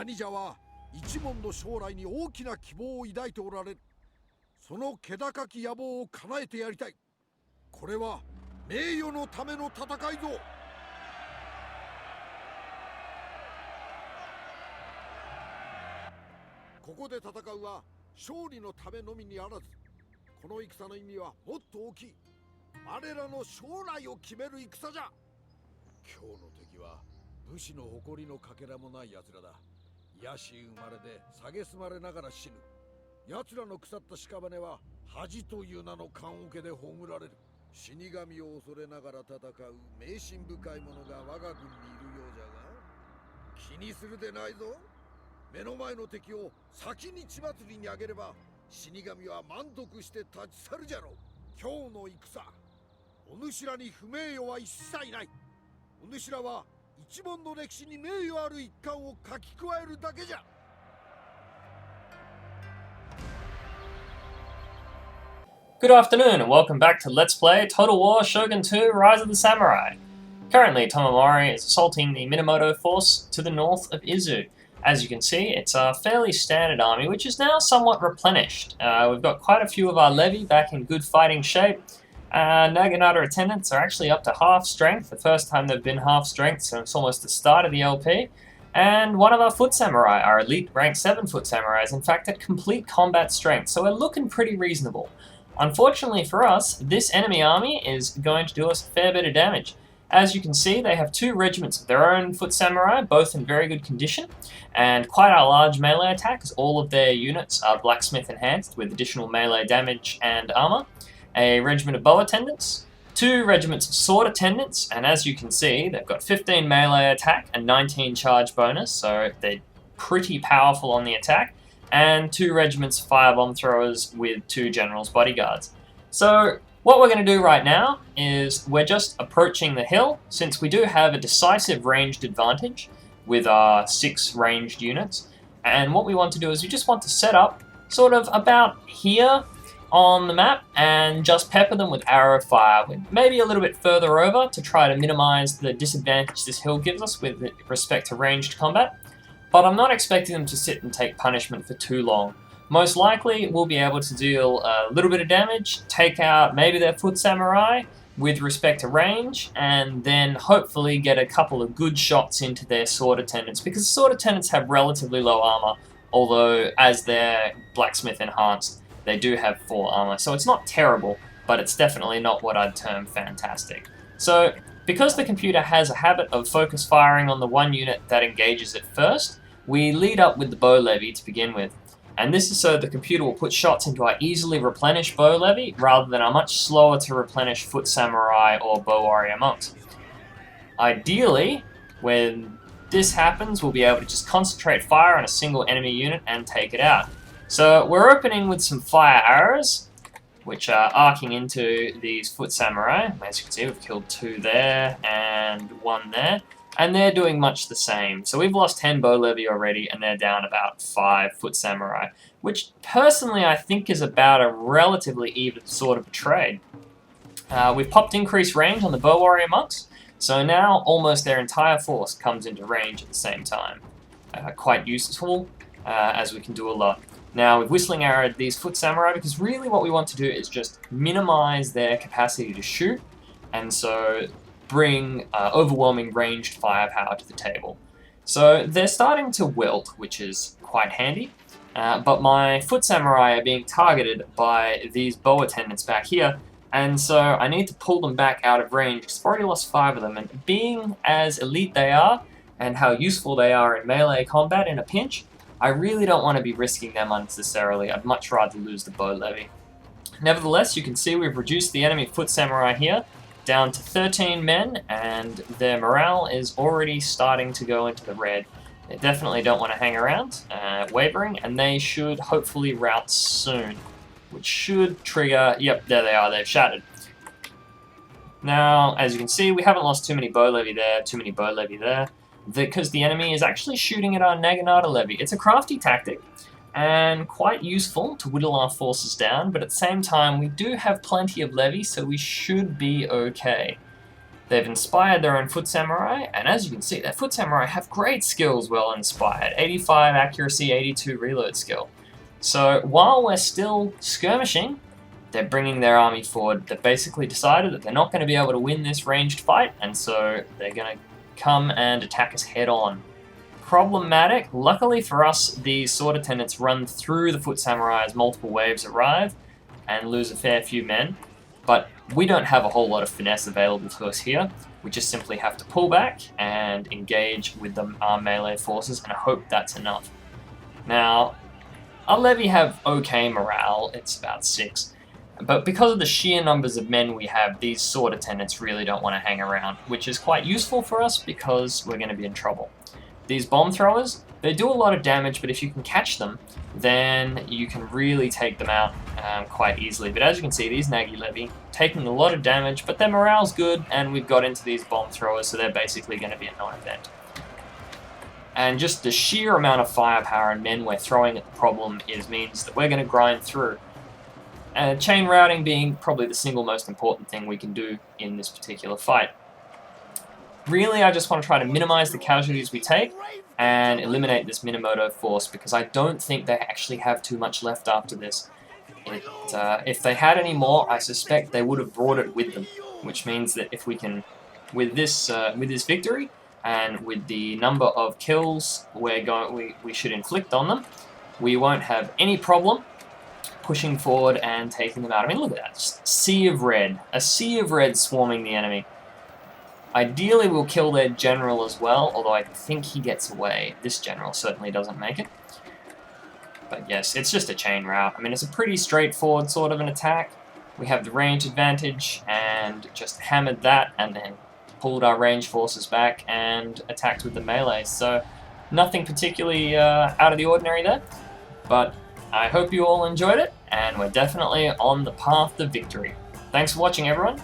兄者は一門の将来に大きな希望を抱いておられる。その気高き野望を叶えてやりたい。これは名誉のための戦いぞ。ここで戦うは勝利のためのみにあらず、この戦の意味はもっと大きい。我らの将来を決める戦じゃ。今日の敵は武士の誇りのかけらもない奴らだ。野心生まれで蔑まれながら死ぬ。奴らの腐った屍は恥という名の棺桶で葬られる。死神を恐れながら戦う迷信深い者が我が軍にいるようじゃが、気にするでないぞ。目の前の敵を先に血祭りにあげれば死神は満足して立ち去るじゃろう。今日の戦、お主らに不名誉は一切ない。お主らは一門の歴史に名誉ある一環を書き加えるだけじゃ。Good afternoon and welcome back to Let's Play Total War Shogun 2 Rise of the Samurai. Currently, Tomomori is assaulting the Minamoto force to the north of Izu. As you can see, it's a fairly standard army, which is now somewhat replenished. We've got quite a few of our levy back in good fighting shape. Naginata attendants are actually up to half strength, the first time they've been half strength since almost the start of the LP. And one of our foot samurai, our elite rank 7 foot samurai, is in fact at complete combat strength, so we're looking pretty reasonable. Unfortunately for us, this enemy army is going to do us a fair bit of damage. As you can see, they have 2 regiments of their own foot samurai, both in very good condition, and quite a large melee attack, as all of their units are blacksmith enhanced with additional melee damage and armor. A regiment of bow attendants, 2 regiments of sword attendants, and as you can see, they've got 15 melee attack and 19 charge bonus, so they're pretty powerful on the attack, and 2 regiments of firebomb throwers with 2 generals' bodyguards. So what we're going to do right now is we're just approaching the hill, since we do have a decisive ranged advantage with our 6 ranged units, and what we want to do is we just want to set up sort of about here on the map and just pepper them with arrow fire, maybe a little bit further over to try to minimize the disadvantage this hill gives us with respect to ranged combat. But I'm not expecting them to sit and take punishment for too long. Most likely we'll be able to deal a little bit of damage, take out maybe their foot samurai with respect to range, and then hopefully get a couple of good shots into their sword attendants, because sword attendants have relatively low armor, although as they're blacksmith enhanced, they do have 4 armor. So it's not terrible, but it's definitely not what I'd term fantastic. So because the computer has a habit of focus firing on the one unit that engages it first, we lead up with the bow levy to begin with. And this is so the computer will put shots into our easily replenished bow levy rather than our much slower to replenish foot samurai or bow warrior monks. Ideally, when this happens, we'll be able to just concentrate fire on a single enemy unit and take it out. So we're opening with some fire arrows, which are arcing into these foot samurai. As you can see, we've killed 2 there and 1 there. And they're doing much the same. So we've lost 10 bow levy already, and they're down about 5 foot samurai, which personally I think is about a relatively even sort of a trade. We've popped increased range on the bow warrior monks, so now almost their entire force comes into range at the same time. Quite useful, as we can do a lot. Now we've whistling arrowed these foot samurai because really what we want to do is just minimize their capacity to shoot, and so bring overwhelming ranged firepower to the table. So they're starting to wilt, which is quite handy, but my foot samurai are being targeted by these bow attendants back here, and so I need to pull them back out of range because I've already lost 5 of them, and being as elite they are, and how useful they are in melee combat in a pinch, I really don't want to be risking them unnecessarily. I'd much rather lose the bow levy. Nevertheless, you can see we've reduced the enemy foot samurai here down to 13 men, and their morale is already starting to go into the red. They definitely don't want to hang around, wavering, and they should hopefully rout soon, which should trigger... Yep, there they are, they've shattered. Now, as you can see, we haven't lost too many bow levy there, too many bow levy there, because the enemy is actually shooting at our Naginata levy. It's a crafty tactic, and quite useful to whittle our forces down, but at the same time we do have plenty of levy, so we should be okay. They've inspired their own foot samurai, and as you can see, their foot samurai have great skills well inspired. 85 accuracy, 82 reload skill. So while we're still skirmishing, they're bringing their army forward. They've basically decided that they're not going to be able to win this ranged fight, and so they're going to come and attack us head on. Problematic. Luckily for us, the sword attendants run through the foot samurai as multiple waves arrive and lose a fair few men, but we don't have a whole lot of finesse available to us here. We just simply have to pull back and engage with our melee forces and hope that's enough. Now, our levy have okay morale, it's about 6, but because of the sheer numbers of men we have, these sword attendants really don't want to hang around, which is quite useful for us because we're going to be in trouble. These bomb throwers, they do a lot of damage, but if you can catch them, then you can really take them out quite easily. But as you can see, these Nagi Levy taking a lot of damage, but their morale's good, and we've got into these bomb throwers, so they're basically going to be a non-event. And just the sheer amount of firepower and men we're throwing at the problem means that we're going to grind through. Chain routing being probably the single most important thing we can do in this particular fight. Really, I just want to try to minimize the casualties we take and eliminate this Minamoto force, because I don't think they actually have too much left after this. If they had any more, I suspect they would have brought it with them, which means that if we can, with this victory and with the number of kills we should inflict on them, we won't have any problem pushing forward and taking them out. I mean, look at that, just a sea of red swarming the enemy. Ideally, we'll kill their general as well, although I think he gets away. This general certainly doesn't make it. But yes, it's just a chain rout. I mean, it's a pretty straightforward sort of an attack. We have the range advantage and just hammered that and then pulled our range forces back and attacked with the melee. So nothing particularly out of the ordinary there. But I hope you all enjoyed it, and we're definitely on the path to victory. Thanks for watching, everyone.